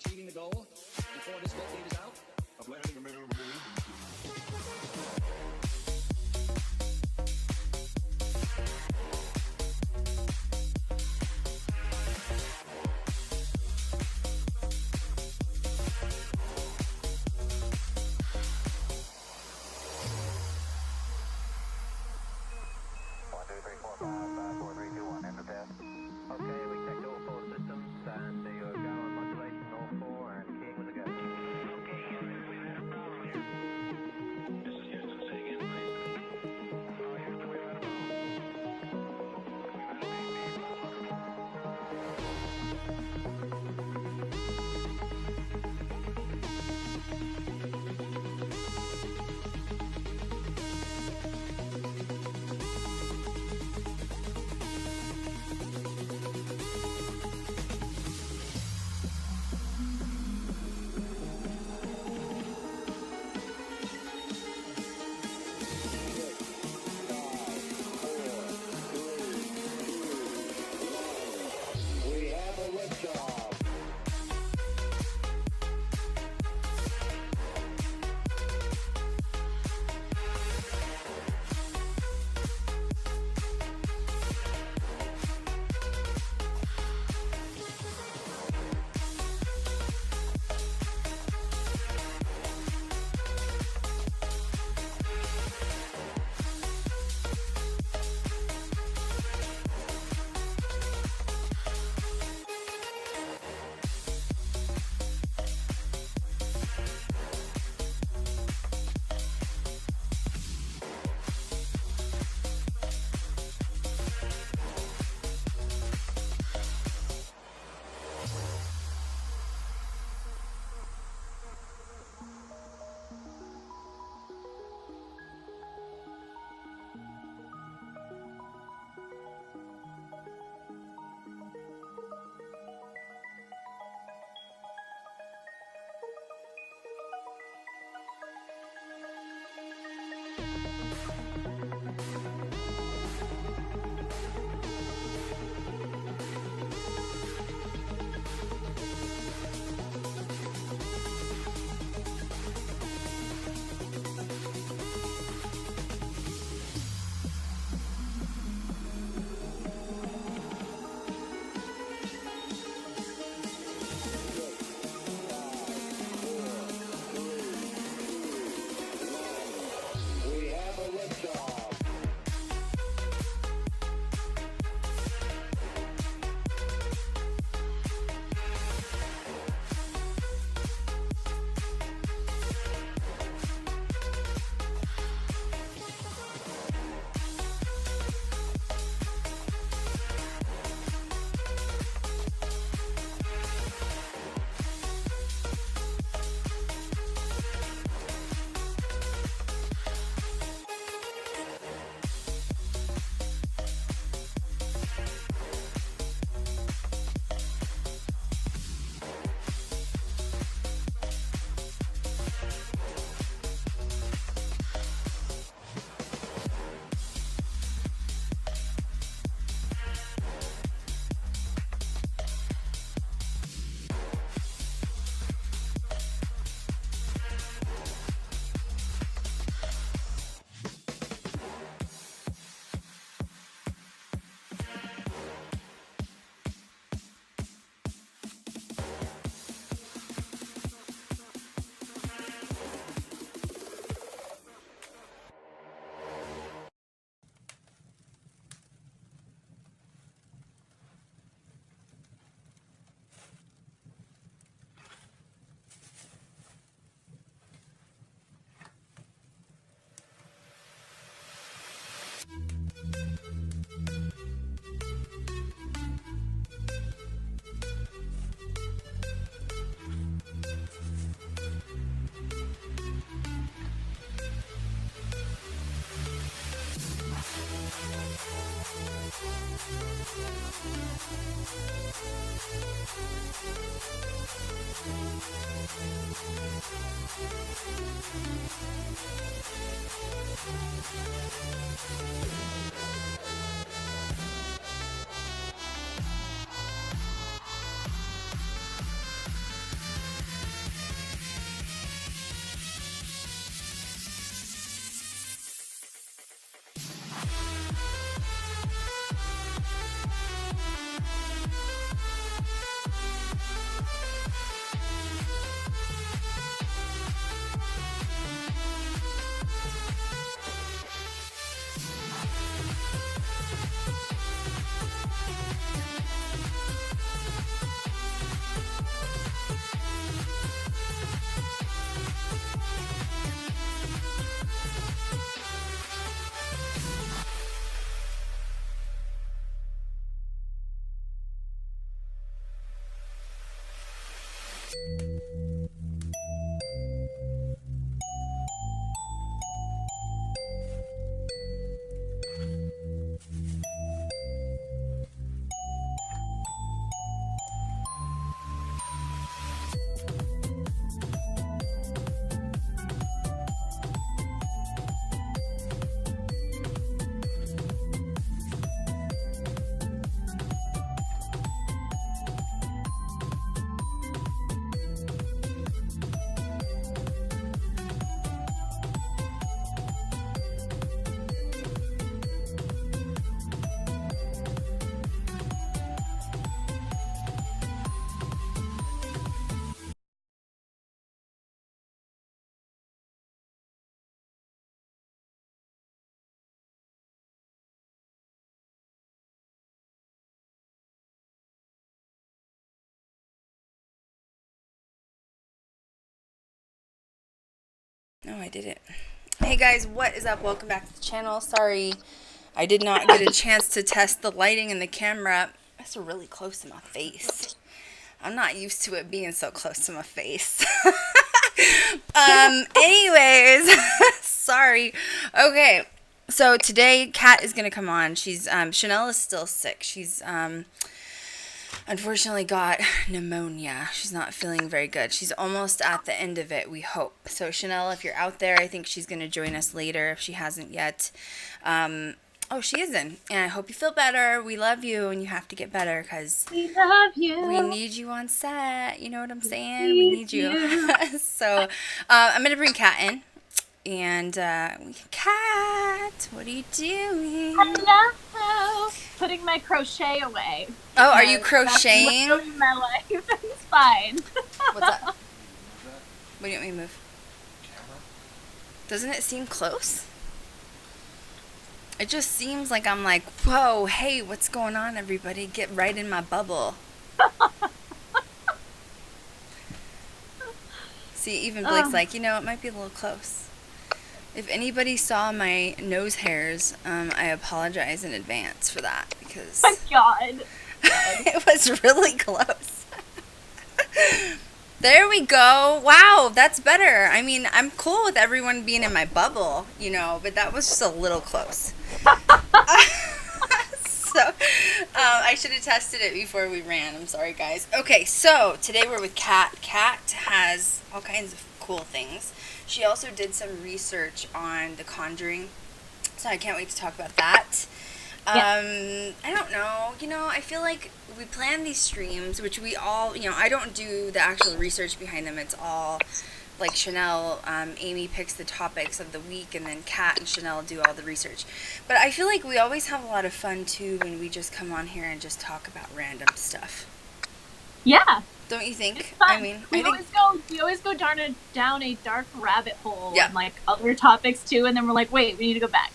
achieving the goal before this decade is out? Of landing a man on the moon. No, I didn't. Hey guys, what is up? Welcome back to the channel. Sorry, I did not get a chance to test the lighting and the camera. That's really close to my face. I'm not used to it being so close to my face. Anyways, sorry. Okay, so today Kat is gonna come on. She's Chanel is still sick. She's unfortunately got pneumonia. She's not feeling very good. She's almost at the end of it, we hope. So Chanel, if you're out there, I think she's going to join us later if she hasn't yet. Oh, she isn't. And I hope you feel better. We love you, and you have to get better because we love you. We need you on set. You know what I'm saying? We need you. So I'm going to bring Kat in. And, Kat, what are you doing? Hello. Putting my crochet away. Oh, are you crocheting? That's in my life. It's fine. What's up? What do you want me to move? Doesn't it seem close? It just seems like I'm like, whoa, hey, what's going on, everybody? Get right in my bubble. See, even Blake's like, it might be a little close. If anybody saw my nose hairs, I apologize in advance for that because my God. It was really close. There we go. Wow, that's better. I mean, I'm cool with everyone being in my bubble, but that was just a little close. So, I should have tested it before we ran. I'm sorry, guys. Okay, so today we're with Kat. Kat has all kinds of cool things. She also did some research on the Conjuring, so I can't wait to talk about that. I don't know, I feel like we plan these streams, which we all, I don't do the actual research behind them. It's all like Chanel, Amy picks the topics of the week, and then Kat and Chanel do all the research. But I feel like we always have a lot of fun too when we just come on here and just talk about random stuff. Yeah. Don't you think? It's fun. I mean, we always go down a dark rabbit hole and like other topics too, and then we're like, wait, we need to go back.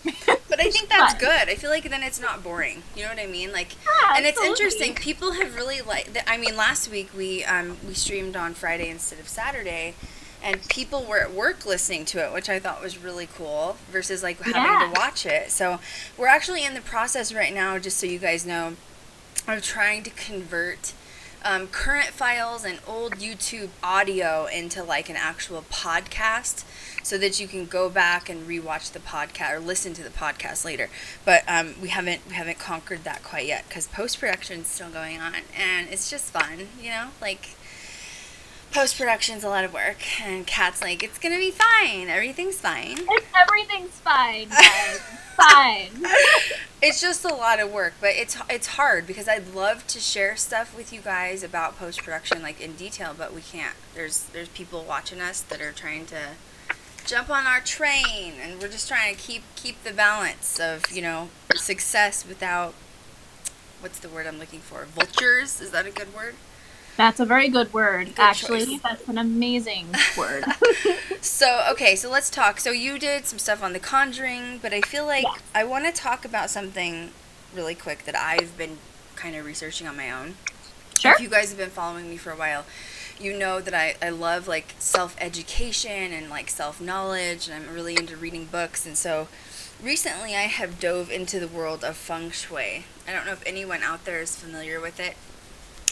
But I think that's good. I feel like then it's not boring. You know what I mean? Like, and it's interesting. People have really last week we streamed on Friday instead of Saturday, and people were at work listening to it, which I thought was really cool versus like having to watch it. So we're actually in the process right now, just so you guys know, of trying to convert current files and old YouTube audio into like an actual podcast so that you can go back and rewatch the podcast or listen to the podcast later. But we haven't conquered that quite yet because post-production is still going on, and it's just fun, like post-production's a lot of work, and Kat's like, it's gonna be fine, everything's fine. Everything's fine, guys. Fine. It's just a lot of work, but it's hard because I'd love to share stuff with you guys about post-production like in detail, but we can't. There's people watching us that are trying to jump on our train, and we're just trying to keep the balance of, success without, what's the word I'm looking for? Vultures? Is that a good word? That's a very good word. Good Actually, choice. That's an amazing word. So, okay, so let's talk. So you did some stuff on The Conjuring, but I feel like I want to talk about something really quick that I've been kind of researching on my own. Sure. If you guys have been following me for a while, you know that I love like self-education and like self-knowledge, and I'm really into reading books. And so recently I have dove into the world of feng shui. I don't know if anyone out there is familiar with it.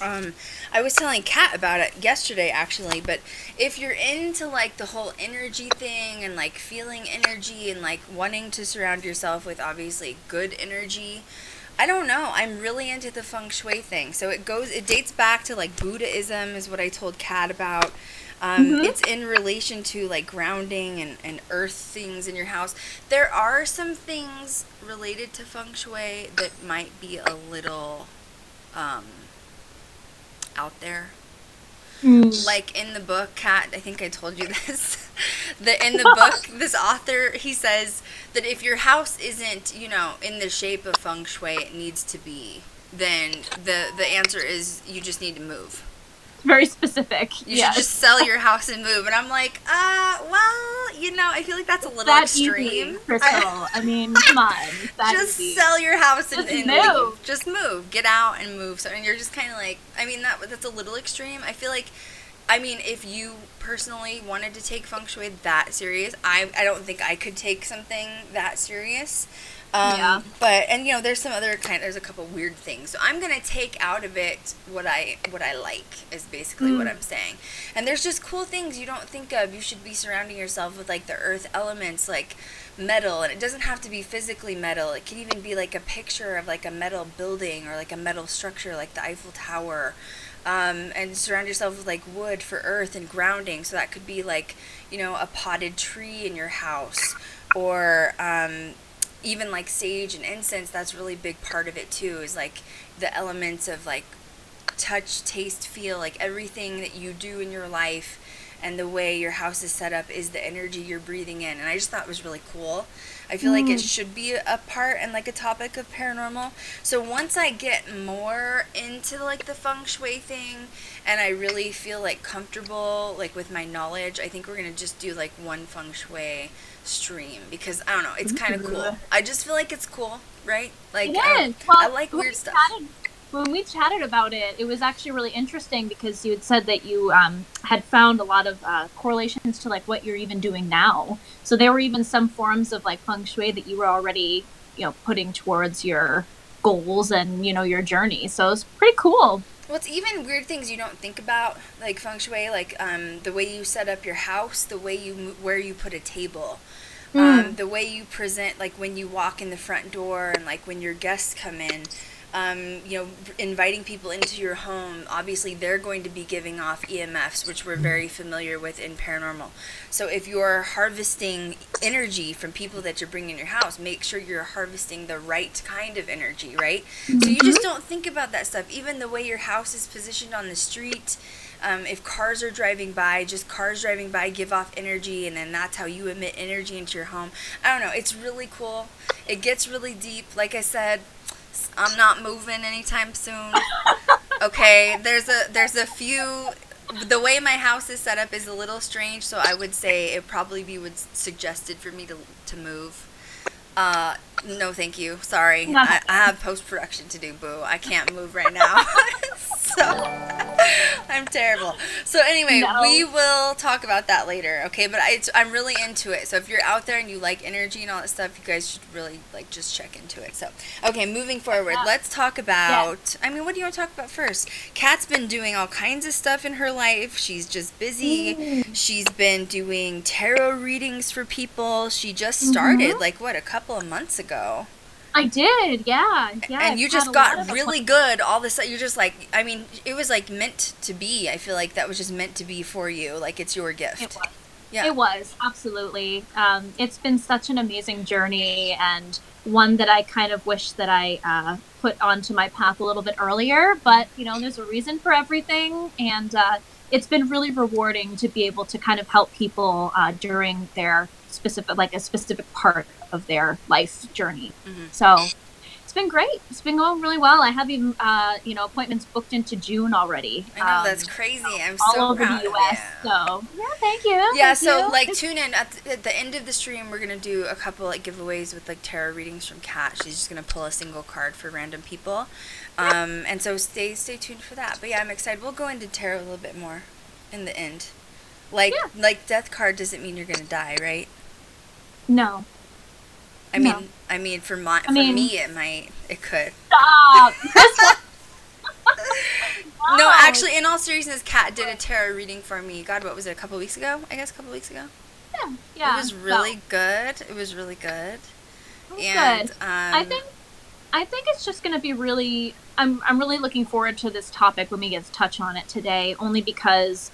I was telling Kat about it yesterday, actually, but if you're into, like, the whole energy thing and, like, feeling energy and, like, wanting to surround yourself with, obviously, good energy, I don't know. I'm really into the feng shui thing. So it dates back to, like, Buddhism is what I told Kat about. It's in relation to, like, grounding and earth things in your house. There are some things related to feng shui that might be a little, out there. Like in the book, Kat, I think I told you this, that in the book, this author, he says that if your house isn't, in the shape of feng shui it needs to be, then the answer is you just need to move. Very specific. You should just sell your house and move. And I'm like, I feel like that's a little extreme. Easy, Krystal. I mean, come on. Just easy. sell your house and move. Leave. Just move. Get out and move. So, and you're just kind of like, I mean, that's a little extreme. I feel like I mean, if you personally wanted to take feng shui that serious, I don't think I could take something that serious. But and there's there's a couple weird things. So I'm gonna take out of it what I like is basically what I'm saying. And there's just cool things you don't think of. You should be surrounding yourself with like the earth elements, like metal, and it doesn't have to be physically metal. It can even be like a picture of like a metal building or like a metal structure like the Eiffel Tower. And surround yourself with like wood for earth and grounding. So that could be like, a potted tree in your house, or even like sage and incense. That's a really big part of it too, is like the elements of like touch, taste, feel, like everything that you do in your life and the way your house is set up is the energy you're breathing in. And I just thought it was really cool. I feel like it should be a part and like a topic of paranormal. So once I get more into like the feng shui thing and I really feel like comfortable like with my knowledge, I think we're going to just do like one feng shui stream, because I don't know, it's kind of cool. I just feel like it's cool, right? Like it is. Well, I like weird stuff. When we chatted about it, it was actually really interesting because you had said that you had found a lot of correlations to like what you're even doing now. So there were even some forms of like feng shui that you were already, putting towards your goals and, your journey. So it's pretty cool. Well, it's even weird things you don't think about, like feng shui, like the way you set up your house, the way where you put a table, the way you present, like when you walk in the front door and like when your guests come in. Inviting people into your home, obviously they're going to be giving off EMFs, which we're very familiar with in paranormal. So if you're harvesting energy from people that you're bringing in your house, make sure you're harvesting the right kind of energy, right? So you just don't think about that stuff. Even the way your house is positioned on the street, if cars are driving by, just cars driving by give off energy, and then that's how you emit energy into your home. I don't know, it's really cool. It gets really deep. Like I said, I'm not moving anytime soon. Okay, there's a few. The way my house is set up is a little strange, so I would say it probably be suggested for me to move. No, thank you. Sorry, I have post-production to do. Boo, I can't move right now. So I'm terrible. So anyway, we will talk about that later, okay? But I'm really into it. So if you're out there and you like energy and all that stuff, you guys should really like just check into it. So okay, moving forward, let's talk about. I mean, what do you want to talk about first? Kat's been doing all kinds of stuff in her life. She's just busy. She's been doing tarot readings for people. She just started like a couple of months ago. I did, yeah. And you just got really good all of a sudden. You're just like, I mean, it was like meant to be. I feel like that was just meant to be for you. Like it's your gift. It was. Yeah. It was, absolutely. It's been such an amazing journey, and one that I kind of wish that I put onto my path a little bit earlier. But, there's a reason for everything. And it's been really rewarding to be able to kind of help people during their a specific part of their life journey. So it's been great. It's been going really well. I have even appointments booked into June already. I know, that's crazy. I'm all so over proud the US. So yeah, thank you. Yeah, Thank you. Tune in at the end of the stream. We're gonna do a couple like giveaways with like tarot readings from Kat. She's just gonna pull a single card for random people, and so stay tuned for that. But yeah, I'm excited. We'll go into tarot a little bit more in the end. Like death card doesn't mean you're gonna die, right? No. I mean, for me, it could. Stop. No, actually, in all seriousness, Kat did a tarot reading for me. God, what was it? A couple weeks ago? I guess a couple weeks ago. Yeah. It was really good. It was really good. And good. I think it's just going to be really. I'm really looking forward to this topic when we get to touch on it today, only because,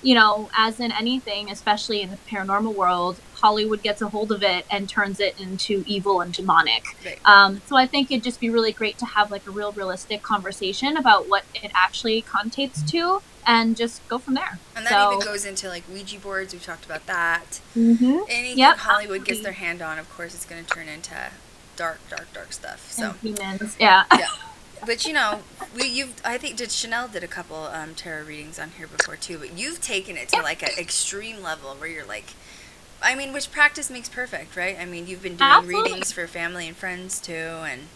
as in anything, especially in the paranormal world, Hollywood gets a hold of it and turns it into evil and demonic. Right. So I think it'd just be really great to have like a real realistic conversation about what it actually connotates to, and just go from there. And that even goes into like Ouija boards. We've talked about that. Anything Hollywood gets their hand on, of course, it's going to turn into dark stuff. So and demons. Yeah. But I think Chanel did a couple tarot readings on here before too. But you've taken it to like an extreme level where you're like, I mean, which practice makes perfect, right? I mean, you've been doing readings for family and friends too, and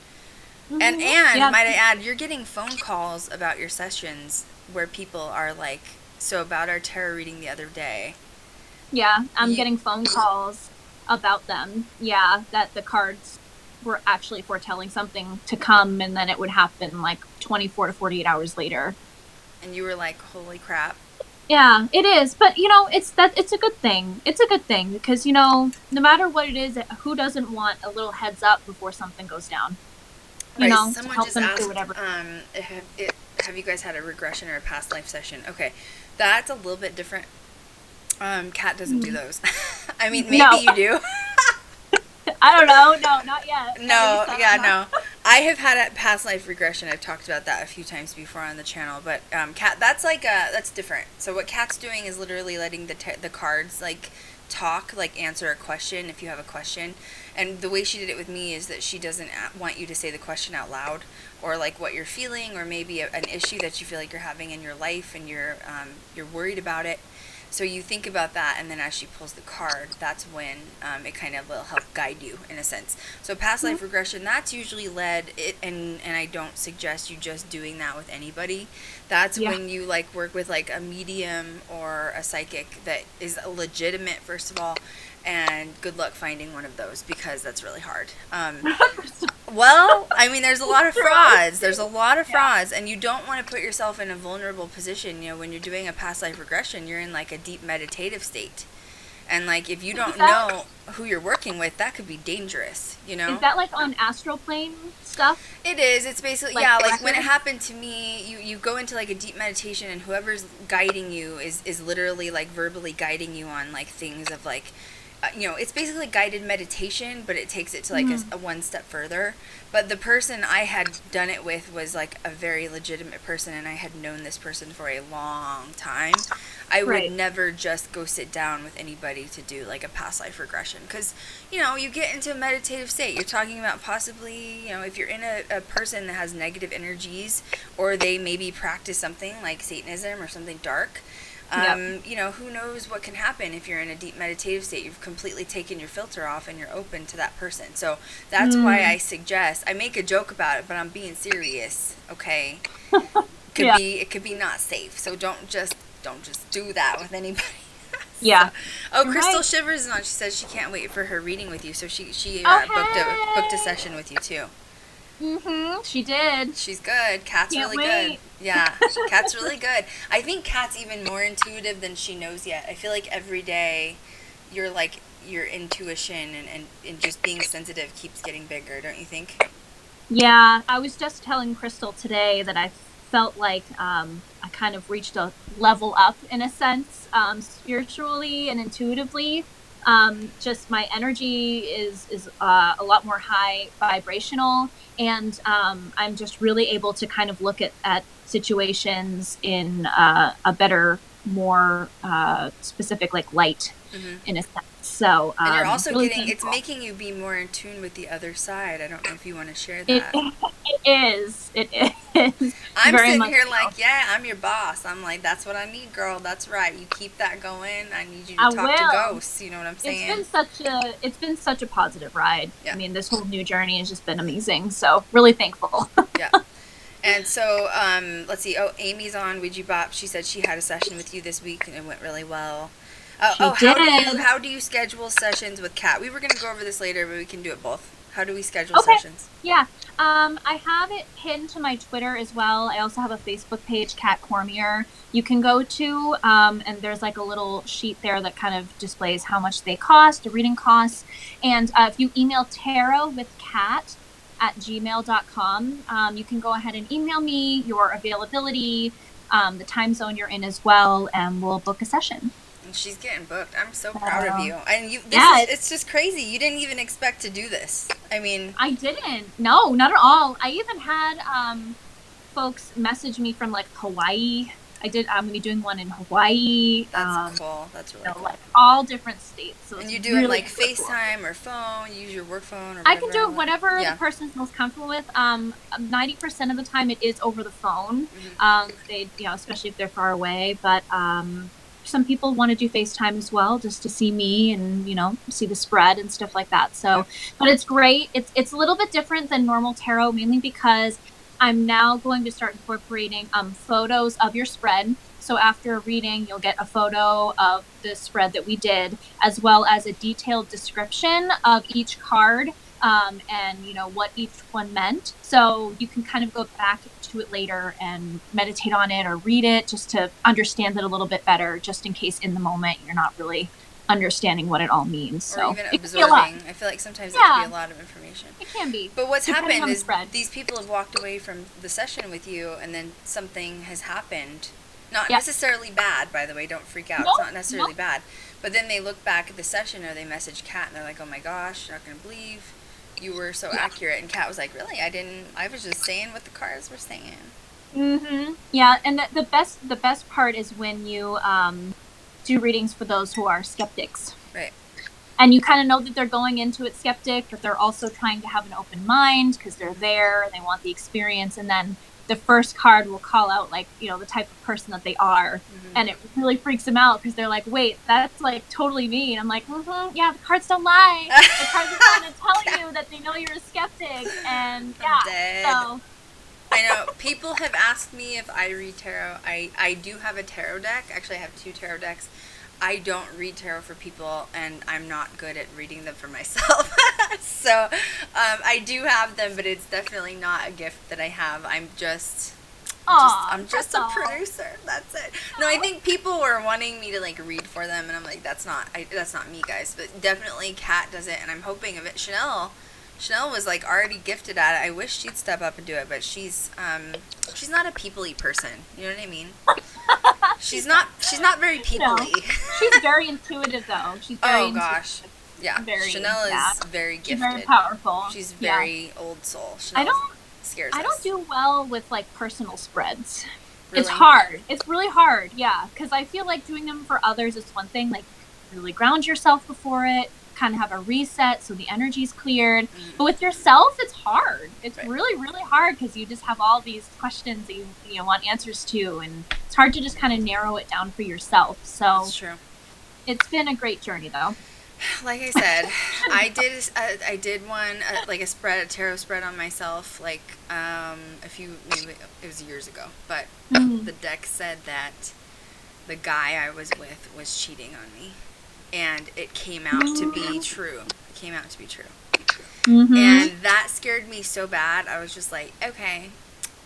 might I add, you're getting phone calls about your sessions where people are like so about our tarot reading the other day. Yeah, I'm getting phone calls about them. Yeah, that the cards were actually foretelling something to come, and then it would happen like 24 to 48 hours later. And you were like, holy crap. Yeah, it is. But you know, it's a good thing. It's a good thing because, you know, no matter what it is, who doesn't want a little heads up before something goes down? You Right, know, to someone help just them asked, through whatever. have you guys had a regression or a past life session? Okay, that's a little bit different. Kat doesn't do those. I mean, maybe No. you do. I don't know. No, not yet. No, yeah, no. I have had a past life regression. I've talked about that a few times before on the channel. But Kat, that's that's different. So what Kat's doing is literally letting the cards like talk, like answer a question if you have a question. And the way she did it with me is that she doesn't want you to say the question out loud, or like what you're feeling, or maybe an issue that you feel like you're having in your life, and you're worried about it. So you think about that, and then as she pulls the card, that's when it kind of will help guide you in a sense. So past life regression, that's usually and I don't suggest you just doing that with anybody. That's when you like work with like a medium or a psychic that is legitimate, first of all, and good luck finding one of those because that's really hard. Well, I mean, there's a lot of frauds. There's a lot of frauds, and you don't want to put yourself in a vulnerable position. You know, when you're doing a past life regression, you're in like a deep meditative state. And like if you don't know who you're working with, that could be dangerous, you know? Is that like on astral plane stuff? It is. It's basically like when it happened to me, you go into like a deep meditation, and whoever's guiding you is literally like verbally guiding you on like things of like you know, it's basically guided meditation, but it takes it to like a one step further. But the person I had done it with was like a very legitimate person, and I had known this person for a long time. I would never just go sit down with anybody to do like a past life regression, because, you know, you get into a meditative state. You're talking about possibly, you know, if you're in a person that has negative energies, or they maybe practice something like Satanism or something dark. You know, who knows what can happen if you're in a deep meditative state. You've completely taken your filter off and you're open to that person. So that's why I suggest, I make a joke about it, but I'm being serious, okay? It could be not safe. So don't just do that with anybody. Yeah. So, Krystal Shivers is on. She says she can't wait for her reading with you. So she booked a session with you too. She did. She's good. Kat's really good. Yeah, Kat's really good. I think Kat's even more intuitive than she knows yet. I feel like every day your intuition and just being sensitive keeps getting bigger, don't you think? Yeah, I was just telling Krystal today that I felt like I kind of reached a level up in a sense, spiritually and intuitively. Just my energy is a lot more high vibrational, and I'm just really able to kind of look at situations in a better, more specific like light in a sense. So and you're also really it's making you be more in tune with the other side. I don't know if you want to share that. It is. I'm very sitting much here so. like, yeah, I'm your boss. I'm like, that's what I need, girl. That's right. You keep that going. I need you to talk to ghosts. You know what I'm saying? It's been such a positive ride. Yeah. I mean, this whole new journey has just been amazing. So really thankful. Yeah. And so, let's see. Oh, Amy's on Ouija Bop. She said she had a session with you this week and it went really well. How do you schedule sessions with Kat? We were going to go over this later, but we can do it both. How do we schedule sessions? Yeah. I have it pinned to my Twitter as well. I also have a Facebook page, Cat CORMIER. You can go to, and there's like a little sheet there that kind of displays how much they cost, the reading costs. And if you email tarotwithcat@gmail.com, you can go ahead and email me your availability, the time zone you're in as well, and we'll book a session. And she's getting booked. I'm so proud of you. And it's just crazy. You didn't even expect to do this. I mean, I didn't. No, not at all. I even had folks message me from like Hawaii. I'm going to be doing one in Hawaii. That's cool. That's really cool. Like all different states. So and you do it like FaceTime or phone, you use your work phone or whatever. I can do it whatever the person's most comfortable with. 90% of the time it is over the phone. They, especially if they're far away, but some people want to do FaceTime as well, just to see me and, see the spread and stuff like that. So, but it's great. It's a little bit different than normal tarot, mainly because I'm now going to start incorporating photos of your spread. So after a reading, you'll get a photo of the spread that we did, as well as a detailed description of each card, and what each one meant. So you can kind of go back to it later and meditate on it or read it just to understand it a little bit better, just in case in the moment you're not really understanding what it all means. Or so even absorbing. I feel like sometimes it can be a lot of information. It can be. But what's happened is spread. these people have walked away from the session with you, and then something has happened. Not necessarily bad, by the way. Don't freak out. It's not necessarily bad. But then they look back at the session, or they message Kat, and they're like, "Oh my gosh, you're not going to believe you were so accurate." And Kat was like, "Really? I was just saying what the cards were saying." Mm-hmm. Yeah, and the best part is when you do readings for those who are skeptics. Right. And you kind of know that they're going into it skeptic, but they're also trying to have an open mind because they're there and they want the experience. And then the first card will call out, like, the type of person that they are. Mm-hmm. And it really freaks them out because they're like, wait, that's like totally me. And I'm like, yeah, the cards don't lie. The cards are trying to tell you that they know you're a skeptic. And so... I know. People have asked me if I read tarot. I do have a tarot deck. Actually, I have 2 tarot decks. I don't read tarot for people, and I'm not good at reading them for myself. So I do have them, but it's definitely not a gift that I have. I'm just a producer. That's it. No, I think people were wanting me to like read for them, and I'm like, that's not me, guys. But definitely Kat does it, and I'm hoping of it. Chanel was like already gifted at it. I wish she'd step up and do it, but she's not a people-y person. You know what I mean? She's not very people-y. She's very intuitive though. She's very gosh. Yeah. Chanel is very gifted. She's very powerful. She's very old soul. Scares us. I don't do well with like personal spreads. Really? It's hard. It's really hard. Yeah, because I feel like doing them for others is one thing. Like, really ground yourself before it. Kind of have a reset so the energy's cleared. But with yourself, it's hard. It's really, really hard because you just have all these questions that you want answers to, and it's hard to just kind of narrow it down for yourself. So that's true. It's been a great journey, though. Like I said, I did one like a tarot spread on myself, like maybe it was years ago, but the deck said that the guy I was with was cheating on me. And it came out to be true. Mm-hmm. And that scared me so bad. I was just like, okay,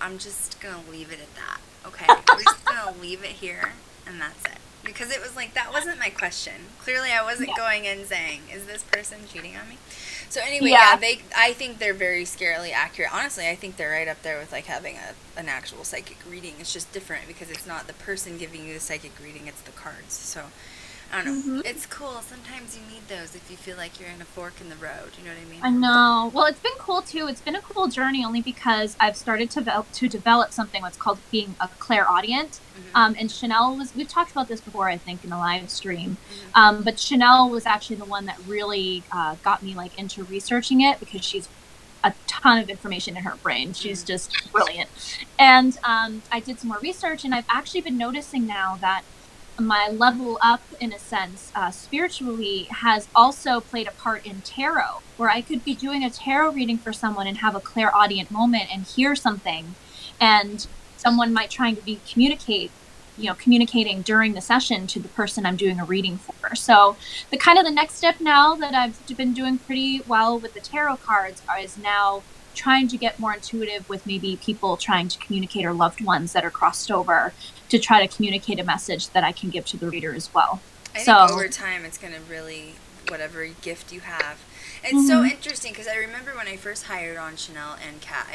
I'm just going to leave it at that. Okay, we're just going to leave it here, and that's it. Because it was like, that wasn't my question. Clearly, I wasn't going in saying, is this person cheating on me? So anyway, I think they're very scarily accurate. Honestly, I think they're right up there with like having an actual psychic reading. It's just different because it's not the person giving you the psychic reading, it's the cards. So I don't know. Mm-hmm. It's cool. Sometimes you need those if you feel like you're in a fork in the road. You know what I mean? I know. Well, it's been cool, too. It's been a cool journey only because I've started to develop something what's called being a clairaudient. Mm-hmm. And Chanel we've talked about this before, I think, in a live stream. Mm-hmm. But Chanel was actually the one that really got me like into researching it because she's a ton of information in her brain. She's just brilliant. And I did some more research, and I've actually been noticing now that my level up, in a sense, spiritually has also played a part in tarot, where I could be doing a tarot reading for someone and have a clairaudient moment and hear something, and someone might trying to be communicating during the session to the person I'm doing a reading for. So the next step now that I've been doing pretty well with the tarot cards is now trying to get more intuitive with maybe people trying to communicate or loved ones that are crossed over to try to communicate a message that I can give to the reader as well. I think over time it's going to really, whatever gift you have. It's so interesting because I remember when I first hired on Chanel and Cat,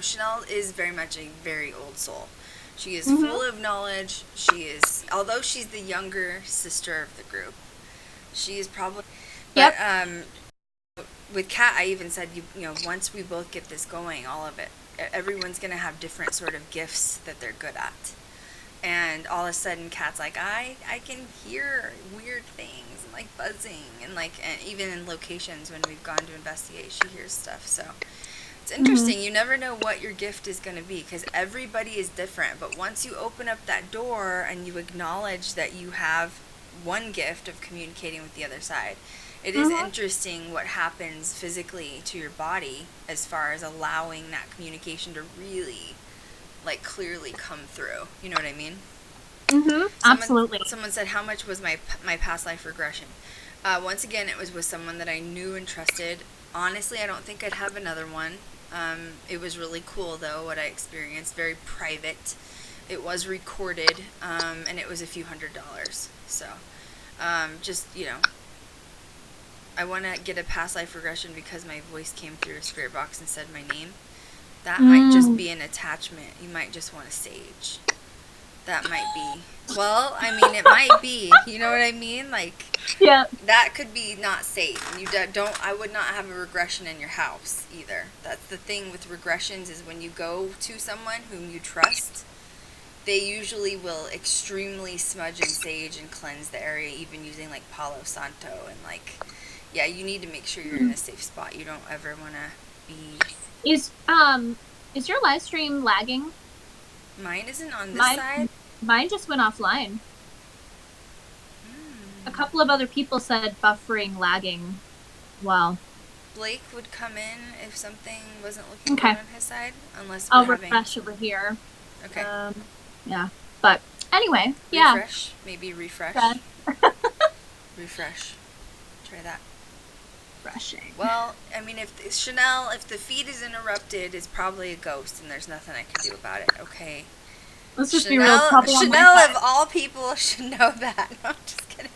Chanel is very much a very old soul. She is full of knowledge. Although she's the younger sister of the group, she is probably, but with Kat, I even said, once we both get this going, all of it, everyone's going to have different sort of gifts that they're good at. And all of a sudden, Kat's like, I can hear weird things, and like buzzing, and even in locations when we've gone to investigate, she hears stuff. So it's interesting. You never know what your gift is going to be because everybody is different. But once you open up that door and you acknowledge that you have one gift of communicating with the other side, it is interesting what happens physically to your body as far as allowing that communication to really, clearly come through. You know what I mean? Absolutely. Someone said, how much was my past life regression? Once again, it was with someone that I knew and trusted. Honestly, I don't think I'd have another one. It was really cool, though, what I experienced. Very private. It was recorded, and it was a few $100s. So, just, I want to get a past life regression because my voice came through a spirit box and said my name. That might just be an attachment. You might just want to sage. That might be. Well, I mean, it might be. You know what I mean? Like, yeah, that could be not safe. You don't. I would not have a regression in your house either. That's the thing with regressions is when you go to someone whom you trust, they usually will extremely smudge and sage and cleanse the area, even using like Palo Santo and like. Yeah, you need to make sure you're in a safe spot. You don't ever want to be. Is your live stream lagging? Mine isn't on this side. Mine just went offline. A couple of other people said buffering, lagging. Wow. Blake would come in if something wasn't looking good on his side, unless I'll refresh over here. Okay. Yeah, but anyway, refresh. Maybe refresh. Refresh. Try that. Refreshing. Well, I mean, if the feed is interrupted, it's probably a ghost, and there's nothing I can do about it. Okay. Let's just be real. Chanel, of all people, should know that. No, I'm just kidding.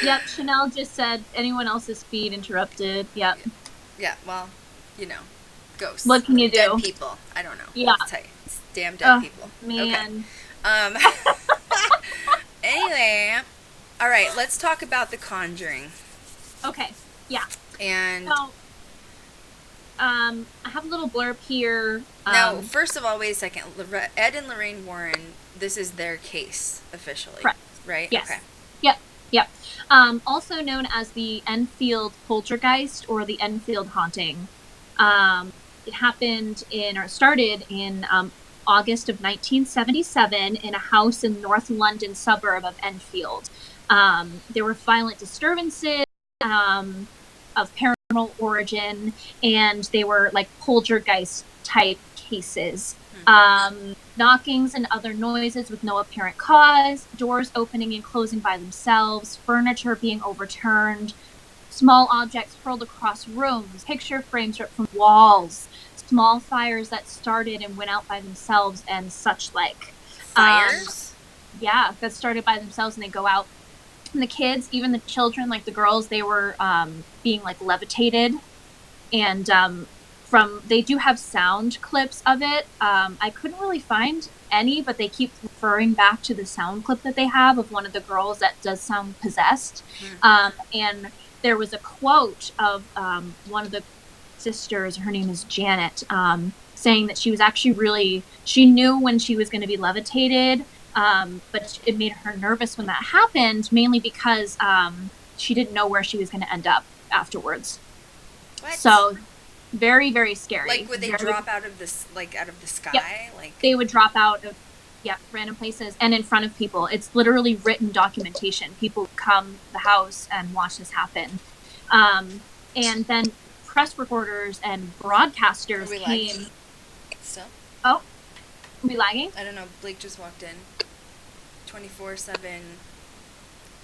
Yep, Chanel just said anyone else's feed interrupted. Yep. Yeah. Well, ghosts. What can you do? Dead people. I don't know. Yeah. It's damn dead people. Man. Okay. Anyway, all right. Let's talk about The Conjuring. Okay. Yeah. And so, I have a little blurb here. Now, first of all, wait a second. Ed and Lorraine Warren, this is their case officially, correct. Right? Yes. Okay. Yep. Also known as the Enfield Poltergeist or the Enfield Haunting. It started in August of 1977 in a house in North London suburb of Enfield. There were violent disturbances of paranormal origin, and they were like poltergeist type cases. Knockings and other noises with no apparent cause, doors opening and closing by themselves, furniture being overturned, small objects hurled across rooms, picture frames ripped from walls, small fires that started and went out by themselves, and such like. Fires? That started by themselves and they go out. And the kids, even the children, like the girls, they were being like levitated, and they do have sound clips of it. I couldn't really find any, but they keep referring back to the sound clip that they have of one of the girls that does sound possessed. And there was a quote of one of the sisters, her name is Janet, saying that she was actually she knew when she was going to be levitated, but it made her nervous when that happened, mainly because she didn't know where she was going to end up afterwards. What? So very, very scary. Like, would they drop out of the sky? Yep. Like, they would drop out of random places and in front of people. It's literally written documentation. People come to the house and watch this happen. And then press reporters and broadcasters came. Lagging? Still? Oh, are we lagging? I don't know. Blake just walked in. 24/7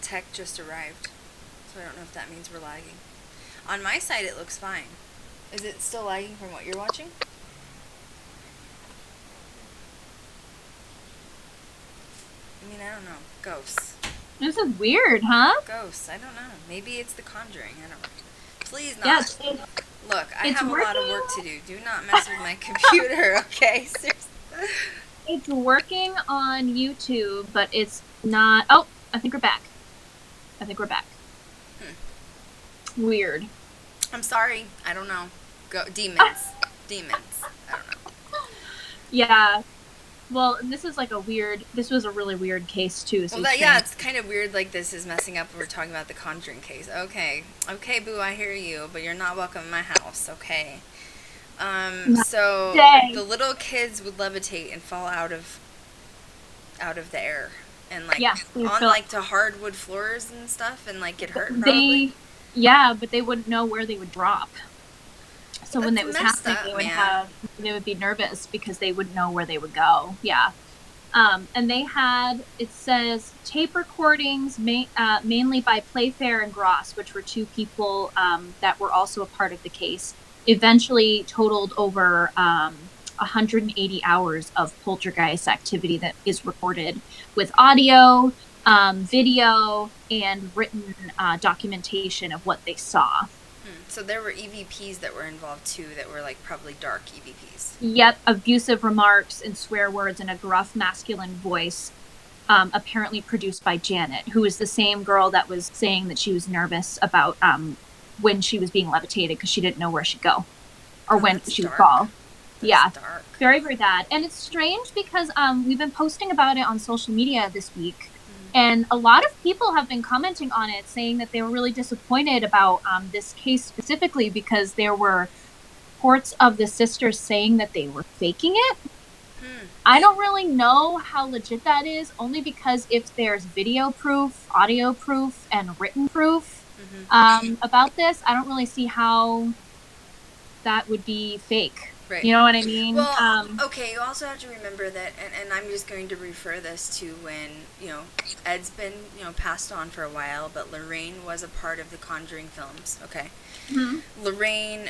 tech just arrived. So I don't know if that means we're lagging. On my side, it looks fine. Is it still lagging from what you're watching? I mean, I don't know. Ghosts. This is weird, huh? Ghosts. I don't know. Maybe it's The Conjuring. I don't know. Please not. Yeah, Look, I have a lot of work to do. Do not mess with my computer, okay? Seriously. It's working on YouTube, but it's not... Oh, I think we're back. Weird. I'm sorry. I don't know. Go demons. Demons. I don't know. Yeah. Well, this was a really weird case too. So it's kind of weird, like this is messing up when we're talking about the Conjuring case. Okay, boo, I hear you, but you're not welcome in my house, okay? So the little kids would levitate and fall out of the air, and like on like to hardwood floors and stuff, and like get hurt probably. But they wouldn't know where they would drop. So when that was happening, they would be nervous because they wouldn't know where they would go. Yeah. And they had, it says, tape recordings mainly by Playfair and Gross, which were two people that were also a part of the case, eventually totaled over 180 hours of poltergeist activity that is recorded with audio, video, and written documentation of what they saw. So there were EVPs that were involved too, that were like probably dark EVPs. Yep, abusive remarks and swear words in a gruff masculine voice, apparently produced by Janet, who is the same girl that was saying that she was nervous about when she was being levitated because she didn't know where she'd go or when she would fall. Yeah, dark. Very, very bad. And it's strange because we've been posting about it on social media this week. And a lot of people have been commenting on it, saying that they were really disappointed about this case specifically because there were reports of the sisters saying that they were faking it. I don't really know how legit that is, only because if there's video proof, audio proof, and written proof about this, I don't really see how that would be fake. Right. You know what I mean? Well, okay, you also have to remember that, and I'm just going to refer this to when, Ed's been, passed on for a while, but Lorraine was a part of the Conjuring films, okay? Lorraine